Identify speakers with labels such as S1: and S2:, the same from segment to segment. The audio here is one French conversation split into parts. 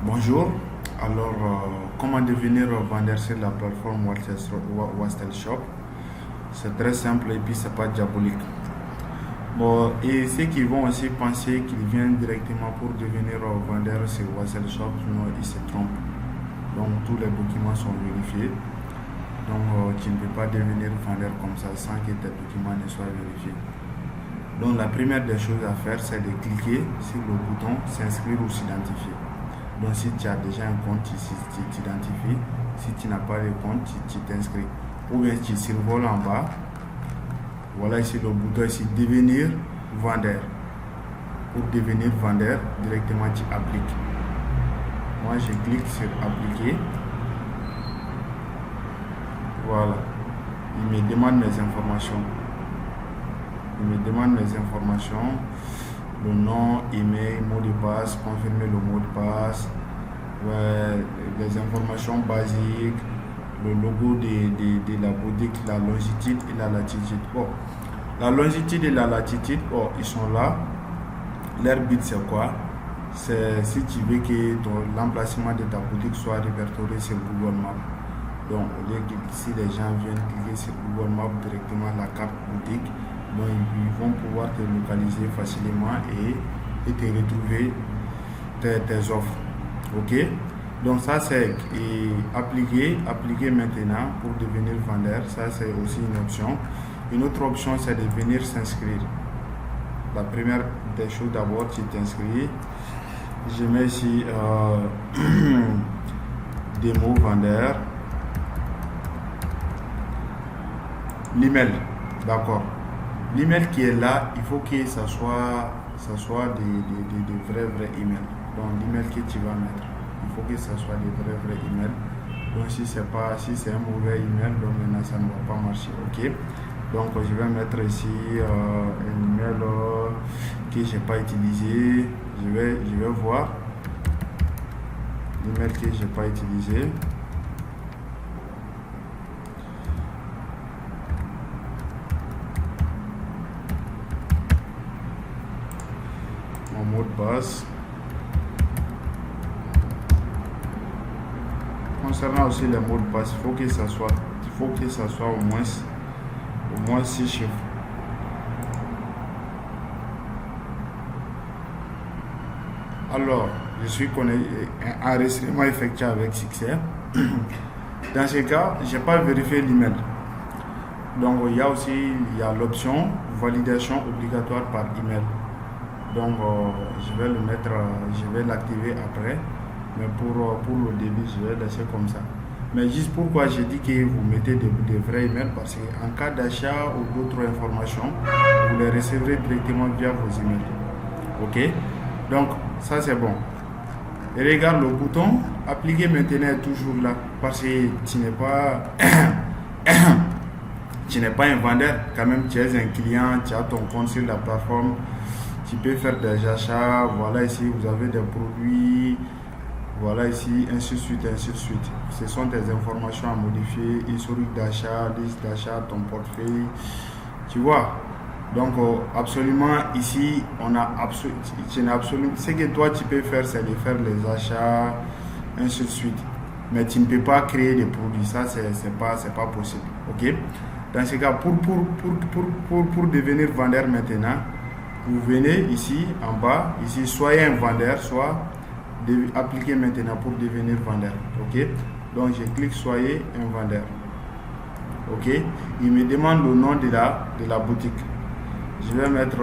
S1: Bonjour. Alors, comment devenir vendeur sur la plateforme Wastel Shop? C'est très simple et puis c'est pas diabolique. Bon, et ceux qui vont aussi penser qu'ils viennent directement pour devenir vendeur sur Wastel Shop, non, ils se trompent. Donc, tous les documents sont vérifiés. Donc, tu ne peux pas devenir vendeur comme ça sans que tes documents ne soient vérifiés. Donc, la première des choses à faire, c'est de cliquer sur le bouton s'inscrire ou s'identifier. Donc, si tu as déjà un compte, tu t'identifies. Si tu n'as pas de compte, tu t'inscris. Ou bien tu survoles en bas. Voilà ici le bouton ici, devenir vendeur. Pour devenir vendeur, directement tu appliques. Moi, je clique sur appliquer. Voilà. Il me demande mes informations. Le nom, email, mot de passe, confirmer le mot de passe, les informations basiques, le logo de la boutique, la longitude et la latitude. Bon, la longitude et la latitude, ils sont là. Leur but c'est quoi? C'est si tu veux que l'emplacement de ta boutique soit répertorié sur Google Maps. Donc, au lieu que si les gens viennent cliquer sur Google Maps directement la carte boutique, donc ils vont pouvoir te localiser facilement et te retrouver tes offres. Ok? Donc ça c'est appliquer maintenant pour devenir vendeur. Ça c'est aussi une option. Une autre option c'est de venir s'inscrire. La première des choses d'abord, tu t'inscris. Je mets ici démo vendeur. L'email, d'accord. L'email qui est là, il faut que ça soit des vrais emails. Donc l'email que tu vas mettre, il faut que ça soit des vrais emails. Donc si c'est un mauvais email, donc maintenant ça ne va pas marcher. Ok. Donc je vais mettre ici un email que j'ai pas utilisé. Je vais voir l'email que j'ai pas utilisé. Mot de passe. Concernant aussi les mots de passe, il faut que ça soit au moins 6 chiffres. Alors, je suis enregistrement effectué avec succès. Dans ce cas, je n'ai pas vérifié l'email. Donc, il y a l'option validation obligatoire par email. Donc je vais l'activer après, mais pour le début je vais laisser comme ça. Mais juste pourquoi j'ai dit que vous mettez des vrais emails, parce qu'en cas d'achat ou d'autres informations, vous les recevrez directement via vos emails. Ok, donc ça c'est bon. Et regarde le bouton appliquer maintenant est toujours là, parce que tu n'es pas tu n'es pas un vendeur, quand même tu es un client, tu as ton compte sur la plateforme. Tu peux faire des achats, voilà ici vous avez des produits, voilà ici, ainsi de suite. Ce sont des informations à modifier, historique d'achat, liste d'achat, ton portefeuille, tu vois. Donc absolument ici, ce que toi tu peux faire, c'est de faire les achats, ainsi de suite. Mais tu ne peux pas créer des produits, ça c'est pas possible, ok. Dans ce cas, pour devenir vendeur maintenant, vous venez ici en bas, ici soyez un vendeur, soit appliquer maintenant pour devenir vendeur. Ok, donc je clique soyez un vendeur. Ok, il me demande le nom de la boutique. Je vais mettre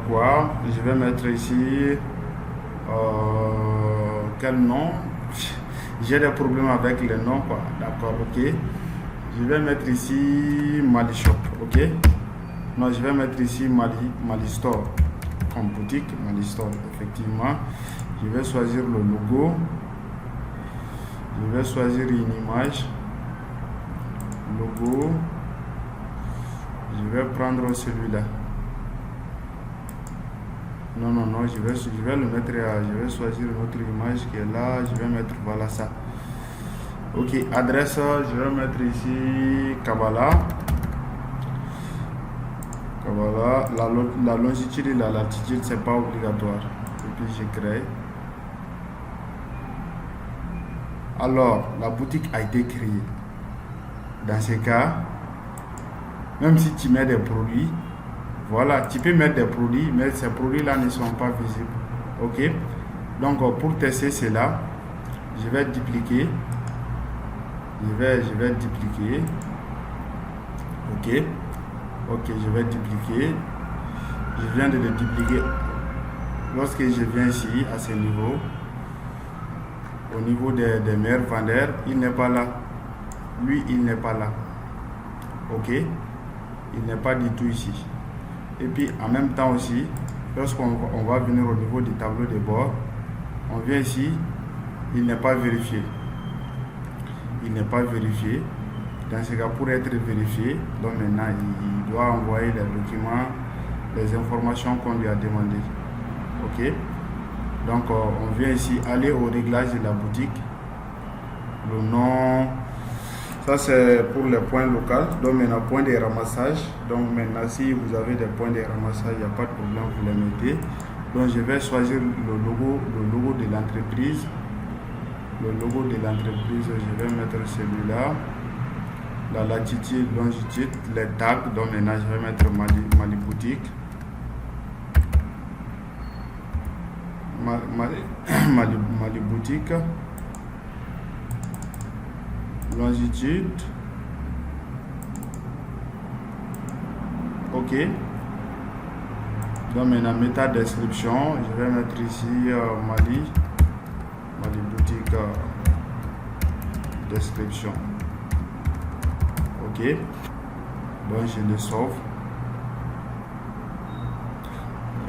S1: quoi? Je vais mettre ici quel nom? J'ai des problèmes avec les noms, quoi. D'accord, ok. Je vais mettre ici Mali Shop. Ok, non, je vais mettre ici Mali Store. Comme boutique, Mali Store, effectivement. Je vais choisir le logo. Je vais choisir une image. Logo. Je vais prendre celui-là. Non, je vais le mettre. Je vais choisir une autre image qui est là. Je vais mettre, voilà ça. Ok, adresse, je vais mettre ici Kabbalah. Voilà, la longitude et la latitude, c'est pas obligatoire. Et puis je crée. alors la boutique a été créée. Dans ce cas, même si tu mets des produits, voilà, tu peux mettre des produits, mais ces produits-là ne sont pas visibles. Ok? Donc, pour tester cela, je vais dupliquer. Je vais dupliquer. Ok? Ok, je vais dupliquer. Je viens de le dupliquer. Lorsque je viens ici, à ce niveau, au niveau des meilleurs vendeurs, il n'est pas là. Lui, il n'est pas là. Ok? Il n'est pas du tout ici. Et puis, en même temps aussi, lorsqu'on va venir au niveau du tableau de bord, on vient ici, il n'est pas vérifié. Il n'est pas vérifié. Dans ce cas, pour être vérifié, donc maintenant, il doit envoyer les documents, les informations qu'on lui a demandées. Ok? Donc, on vient ici aller au réglage de la boutique. Le nom, ça c'est pour les points locaux. Donc, maintenant, point de ramassage. Donc, maintenant, si vous avez des points de ramassage, il n'y a pas de problème, vous les mettez. Donc, je vais choisir le logo de l'entreprise. Le logo de l'entreprise, je vais mettre celui-là. La latitude, longitude, les tags. Donc, maintenant, je vais mettre Mali Boutique. Mali Boutique, longitude, ok. Donc maintenant méta description, je vais mettre ici Mali Boutique description, ok. Donc je le sauve,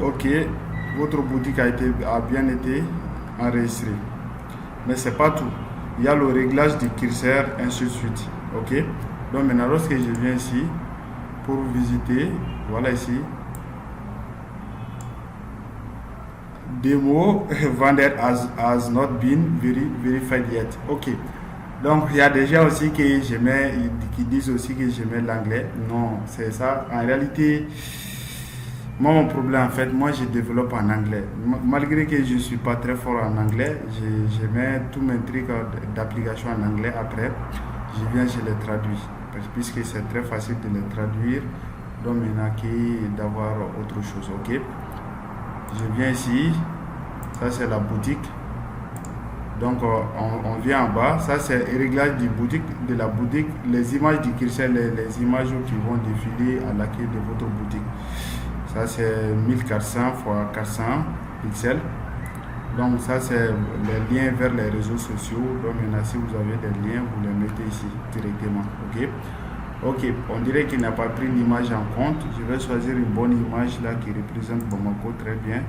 S1: ok. Votre boutique a bien été enregistrée. Mais c'est pas tout. Il y a le réglage du curseur, ainsi de suite. Ok? Donc maintenant, lorsque je viens ici, pour visiter, voilà ici. Demo vendor has not been verified yet. Ok. Donc il y a des gens aussi qui disent aussi que je mets l'anglais. Non, c'est ça. En réalité, moi, mon problème, en fait, moi, je développe en anglais. Malgré que je ne suis pas très fort en anglais, je mets tous mes trucs d'application en anglais. Après, je viens, je les traduis. Puisque c'est très facile de les traduire. Donc, maintenant, d'avoir autre chose. Ok? Je viens ici. Ça, c'est la boutique. Donc, on vient en bas. Ça, c'est le réglage de la boutique. Les images du curseur, les images qui vont défiler à l'accueil de votre boutique. Ça c'est 1400 x 400 pixels. Donc ça c'est les liens vers les réseaux sociaux. Donc maintenant si vous avez des liens, vous les mettez ici directement. Ok. Ok, on dirait qu'il n'a pas pris l'image en compte. Je vais choisir une bonne image là qui représente Bamako très bien.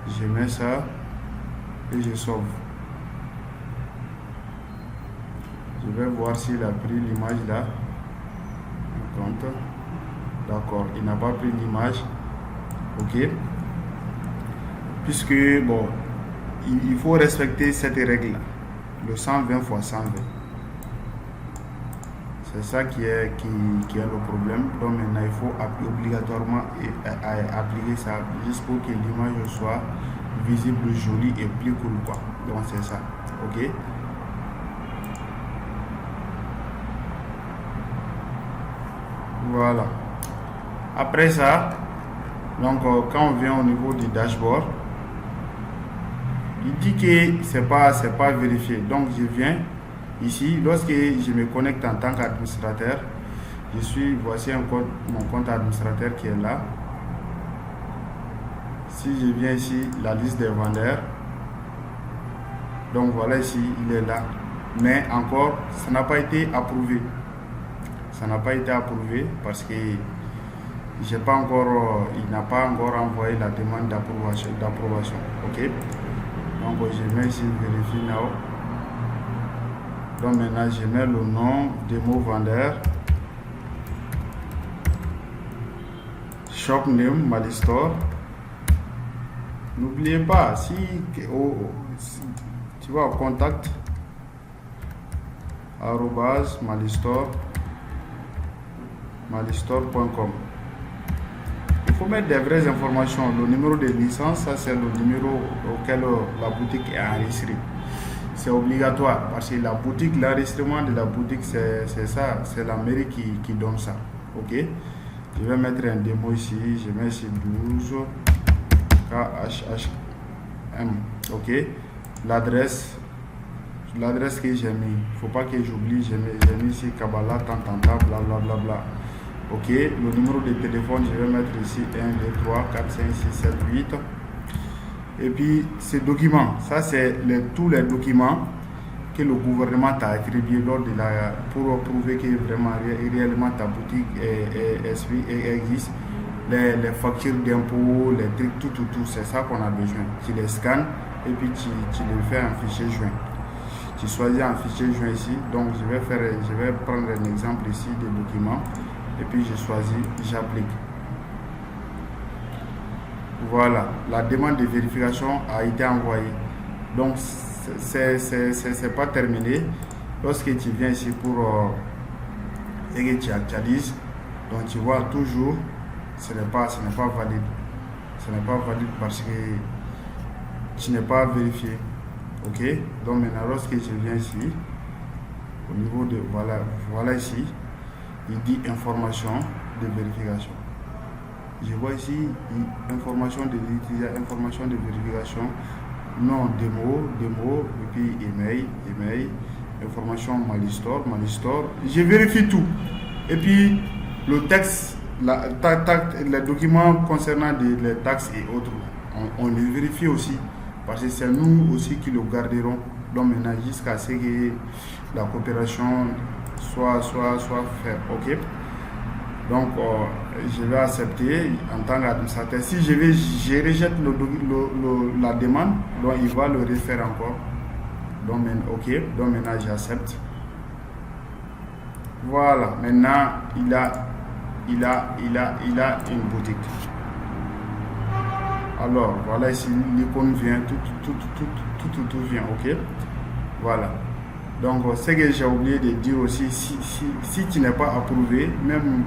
S1: Je mets ça et je sauve. Je vais voir s'il a pris l'image là en compte. D'accord, il n'a pas pris l'image. Ok, puisque bon, il faut respecter cette règle, le 120 x 120. C'est ça qui est le problème. Donc maintenant il faut obligatoirement appliquer ça juste pour que l'image soit visible, jolie et plus cool quoi. Donc c'est ça. Ok. Voilà. Après ça. Donc quand on vient au niveau du dashboard, il dit que c'est pas vérifié. Donc je viens ici, lorsque je me connecte en tant qu'administrateur, voici mon compte administrateur qui est là. Si je viens ici, la liste des vendeurs, donc voilà ici, il est là. Mais encore, ça n'a pas été approuvé. Ça n'a pas été approuvé parce que il n'a pas encore envoyé la demande d'approbation. Ok. Donc je mets ici vérifie now. Donc maintenant je mets le nom démo vendeur, shop name Mali Store. N'oubliez pas si tu vas au contact @malistore.com. Il faut mettre des vraies informations. Le numéro de licence, ça c'est le numéro auquel la boutique est enregistrée. c'est obligatoire parce que la boutique, l'enregistrement de la boutique, c'est ça, c'est la mairie qui donne ça. Ok, je vais mettre un démo ici, je mets ici 12 KHHM. Ok, l'adresse que j'ai mis, faut pas que j'oublie, j'ai mis ici Kabbalah, blablabla. Ok, le numéro de téléphone, je vais mettre ici 1, 2, 3, 4, 5, 6, 7, 8. Et puis ces documents, ça c'est tous les documents que le gouvernement t'a attribué pour prouver que vraiment réellement ta boutique existe. Les factures d'impôts, les trucs, tout, c'est ça qu'on a besoin. Tu les scannes et puis tu les fais en fichier joint. Tu choisis un fichier joint ici. Donc je vais prendre un exemple ici des documents et puis je choisis, j'applique. Voilà, la demande de vérification a été envoyée. Donc c'est pas terminé. Lorsque tu viens ici pour et que tu actualises, donc tu vois toujours ce n'est pas valide. Ce n'est pas valide parce que tu n'es pas vérifié. Ok, donc maintenant lorsque je viens ici, au niveau de voilà ici, il dit information de vérification. Je vois ici information de vérification, nom, démo, et puis email, information Malistore. Je vérifie tout. Et puis le texte, les documents concernant les taxes et autres, on les vérifie aussi. Parce que c'est nous aussi qui le garderons. Donc maintenant jusqu'à ce que la coopération soit faite. Ok. Donc, je vais accepter en tant qu'administrateur. Si je rejette la demande, donc il va le refaire encore. Donc, ok, donc maintenant j'accepte. Voilà, maintenant il a une boutique. Alors, voilà ici, l'icône vient, tout vient, ok. Voilà. Donc, ce que j'ai oublié de dire aussi, si tu n'es pas approuvé, même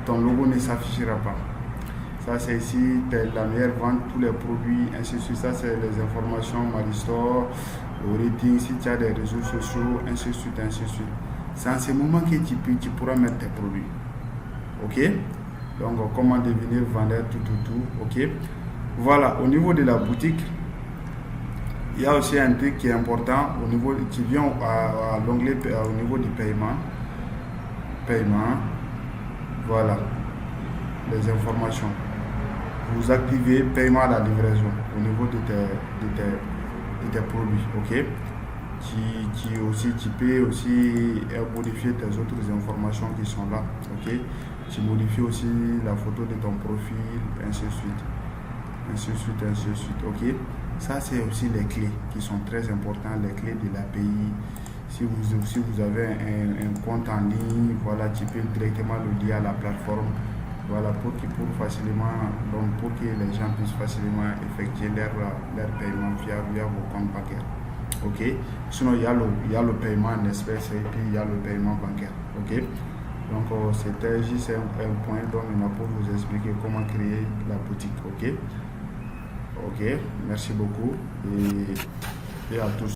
S1: ton logo ne s'affichera pas. Ça c'est ici la meilleure vente, tous les produits, ainsi de suite. Ça c'est les informations Malistore, le rating, si tu as des réseaux sociaux, ainsi de suite. C'est en ce moment que tu pourras mettre tes produits. Ok, donc comment devenir vendeur, tout, ok. Voilà, au niveau de la boutique, il y a aussi un truc qui est important. Au niveau, tu viens à l'onglet au niveau du paiement, voilà, les informations. Vous activez paiement à la livraison au niveau de tes produits, ok. Tu peux aussi modifier tes autres informations qui sont là, ok. Tu modifies aussi la photo de ton profil, ainsi de suite, ok. Ça c'est aussi les clés qui sont très importantes, les clés de l'API. Si vous avez un compte en ligne, voilà, tu peux directement le lier à la plateforme, voilà, pour que les gens puissent facilement effectuer leur paiement via vos comptes bancaires. Ok. Sinon il y a le paiement en espèces et puis il y a le paiement bancaire. Ok. Donc c'était juste un point pour vous expliquer comment créer la boutique. Ok. Ok. Merci beaucoup et à tous.